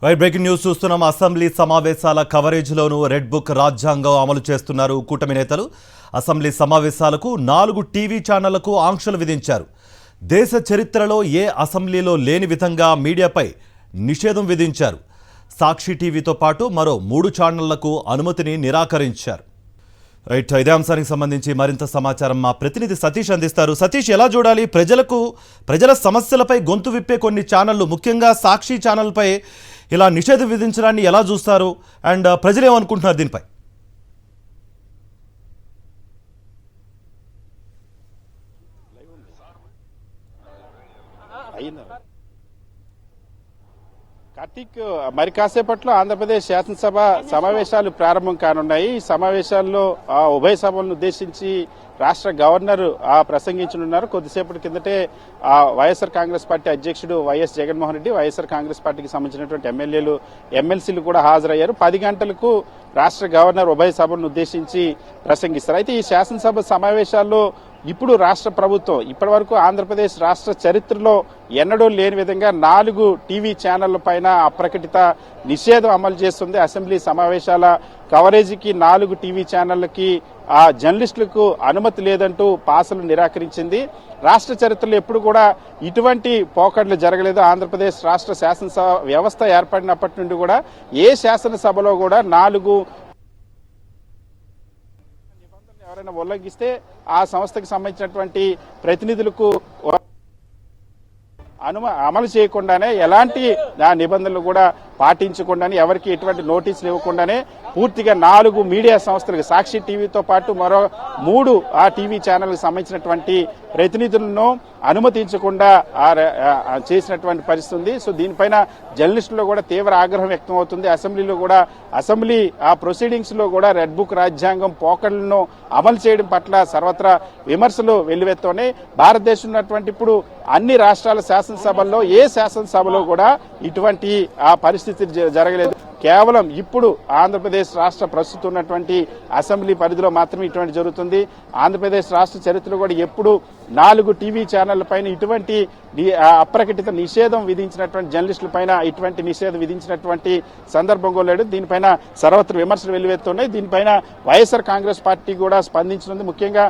Right breaking news చూస్తున్నాం. Assembly సమావేశాల కవరేజ్లోనూ red book రాజ్యాంగం అమలు చేస్తున్నారు కూటమి నేతలు. అసెంబ్లీ సమావేశాలకు 4 టీవీ ఛానళ్లకు ఆంక్షలు విధించారు. దేశ చరిత్రలో ఏ అసెంబ్లీలో లేని విధంగా మీడియాపై నిషేధం విధించారు. సాక్షి టీవీతో పాటు మరో 3 ఛానళ్లకు అనుమతిని నిరాకరించారు. రైట్, ఇదే అంశానికి సంబంధించి మరింత సమాచారం మా ప్రతినిధి సతీష్ అందిస్తారు. సతీష్, ఎలా చూడాలి? ప్రజల సమస్యలపై గొంతు విప్పే కొన్ని ఛానళ్లు, ముఖ్యంగా సాక్షి ఛానల్పై ఇలా నిషేధం విధించడాన్ని ఎలా చూస్తారు? అండ్ ప్రజలు ఏమనుకుంటున్నారు దీనిపై? కార్తీక్, మరి కాసేపట్లో ఆంధ్రప్రదేశ్ శాసనసభ సమావేశాలు ప్రారంభం కానున్నాయి. ఈ సమావేశాల్లో ఉభయ సభలను ఉద్దేశించి రాష్ట్ర గవర్నర్ ప్రసంగించనున్నారు. కొద్దిసేపటి కిందటే వైఎస్ఆర్ కాంగ్రెస్ పార్టీ అధ్యక్షుడు వైఎస్ జగన్మోహన్ రెడ్డి, వైఎస్ఆర్ కాంగ్రెస్ పార్టీకి సంబంధించినటువంటి ఎమ్మెల్యేలు, ఎమ్మెల్సీలు కూడా హాజరయ్యారు. 10 గంటలకు రాష్ట్ర గవర్నర్ ఉభయ సభలను ఉద్దేశించి ప్రసంగిస్తారు. అయితే ఈ శాసనసభ సమావేశాల్లో ఇప్పుడు రాష్ట్ర ప్రభుత్వం ఇప్పటి వరకు ఆంధ్రప్రదేశ్ రాష్ట్ర చరిత్రలో ఎన్నడూ లేని విధంగా 4 టీవీ ఛానళ్ల పైన అప్రకటిత నిషేధం అమలు చేస్తుంది. అసెంబ్లీ సమావేశాల కవరేజీకి 4 టీవీ ఛానళ్లకి జర్నలిస్టులకు అనుమతి లేదంటూ పాసలు నిరాకరించింది. రాష్ట్ర చరిత్రలో ఎప్పుడు కూడా ఇటువంటి పోకడ్లు జరగలేదు. ఆంధ్రప్రదేశ్ రాష్ట్ర శాసనసభ వ్యవస్థ ఏర్పడినప్పటి నుండి కూడా ఏ శాసనసభలో కూడా 4 ఎవరైనా ఉల్లంఘిస్తే ఆ సంస్థకు సంబంధించినటువంటి ప్రతినిధులకు అమలు చేయకుండానే, ఎలాంటి నిబంధనలు కూడా పాటించకుండానే, ఎవరికి ఎటువంటి నోటీసులు ఇవ్వకుండానే పూర్తిగా 4 మీడియా సంస్థలకు, సాక్షి టీవీతో పాటు మరో 3 టీవీ ఛానల్కి సంబంధించినటువంటి ప్రతినిధులను అనుమతించకుండా చేసినటువంటి పరిస్థితి ఉంది. సో దీనిపైన జర్నలిస్టుల్లో కూడా తీవ్ర ఆగ్రహం వ్యక్తం అవుతుంది. అసెంబ్లీలో కూడా అసెంబ్లీ ప్రొసీడింగ్స్ లో కూడా రెడ్ బుక్ రాజ్యాంగం పోకడలను అమలు చేయడం పట్ల సర్వత్రా విమర్శలు వెల్లువెత్తున్నాయి. భారతదేశంలో ఉన్నటువంటి ఇప్పుడు అన్ని రాష్ట్రాల శాసనసభల్లో ఏ శాసనసభలో కూడా ఇటువంటి పరిస్థితి జరగలేదు. కేవలం ఇప్పుడు ఆంధ్రప్రదేశ్ రాష్ట్ర ప్రస్తుతం ఉన్నటువంటి అసెంబ్లీ పరిధిలో మాత్రమే ఇటువంటి జరుగుతుంది. ఆంధ్రప్రదేశ్ రాష్ట్ర చరిత్రలో కూడా ఎప్పుడు 4 టీవీ ఛానళ్ల పైన ఇటువంటి అప్రకటిత నిషేధం విధించినటువంటి, జర్నలిస్టుల పైన ఇటువంటి నిషేధం విధించినటువంటి సందర్భం లేదు. దీనిపైన సర్వత్ర విమర్శలు వెల్లువెత్తున్నాయి. దీనిపైన వైఎస్ఆర్ కాంగ్రెస్ పార్టీ కూడా స్పందించనుంది. ముఖ్యంగా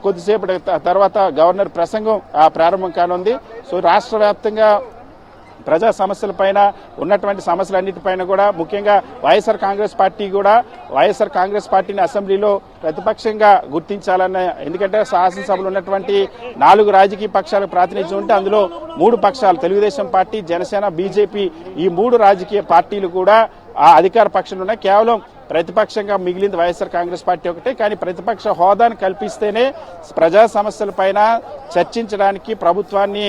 కొద్దిసేపటి తర్వాత గవర్నర్ ప్రసంగం ప్రారంభం కానుంది. సో రాష్ట్ర వ్యాప్తంగా ప్రజా సమస్యలపైన ఉన్నటువంటి సమస్యలన్నిటిపైన కూడా ముఖ్యంగా వైఎస్ఆర్ కాంగ్రెస్ పార్టీని అసెంబ్లీలో ప్రతిపక్షంగా గుర్తించాలన్న, ఎందుకంటే శాసనసభలో ఉన్నటువంటి 4 రాజకీయ పక్షాలకు ప్రాతినిధ్యం ఉంటే అందులో 3 పక్షాలు, తెలుగుదేశం పార్టీ, జనసేన, బీజేపీ, ఈ 3 రాజకీయ పార్టీలు కూడా అధికార పక్షంలో ఉన్నాయి. కేవలం ప్రతిపక్షంగా మిగిలింది వైఎస్ఆర్ కాంగ్రెస్ పార్టీ ఒకటే. కానీ ప్రతిపక్ష హోదాను కల్పిస్తేనే ప్రజా సమస్యలపైన చర్చించడానికి, ప్రభుత్వాన్ని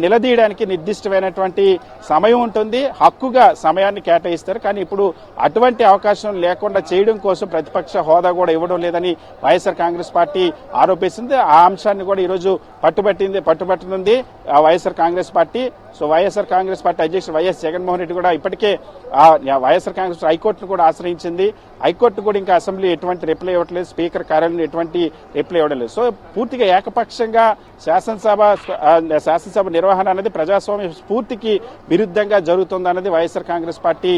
నిలదీయడానికి నిర్దిష్టమైనటువంటి సమయం ఉంటుంది, హక్కుగా సమయాన్ని కేటాయిస్తారు. కానీ ఇప్పుడు అటువంటి అవకాశం లేకుండా చేయడం కోసం ప్రతిపక్ష హోదా కూడా ఇవ్వడం లేదని వైఎస్ఆర్ కాంగ్రెస్ పార్టీ ఆరోపిస్తుంది. ఆ అంశాన్ని కూడా ఈరోజు పట్టుబట్టనుంది వైఎస్ఆర్ కాంగ్రెస్ పార్టీ. సో వైఎస్ఆర్ కాంగ్రెస్ పార్టీ అధ్యక్షుడు వైఎస్ జగన్మోహన్ రెడ్డి కూడా ఇప్పటికే వైఎస్ఆర్ కాంగ్రెస్ హైకోర్టును కూడా ఆశ్రయించింది. హైకోర్టు కూడా ఇంకా అసెంబ్లీ ఎటువంటి రిప్లై ఇవ్వట్లేదు, స్పీకర్ కార్యాలయం ఎటువంటి రిప్లై ఇవ్వలేదు. సో పూర్తిగా ఏకపక్షంగా శాసనసభ నిర్వహణ అనేది ప్రజాస్వామ్య స్ఫూర్తికి విరుద్ధంగా జరుగుతుందన్నది వైఎస్ఆర్ కాంగ్రెస్ పార్టీ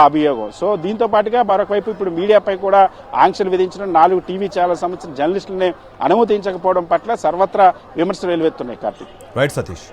అభియోగం. సో దీంతో పాటుగా మరొక వైపు ఇప్పుడు మీడియాపై కూడా ఆంక్షలు విధించడం, 4 టీవీ ఛానల్ సంబంధించిన జర్నలిస్టులని అనుమతించకపోవడం పట్ల సర్వత్రా విమర్శలు వెల్లువెత్తున్నాయి. కార్తీక్. రైట్ సతీష్.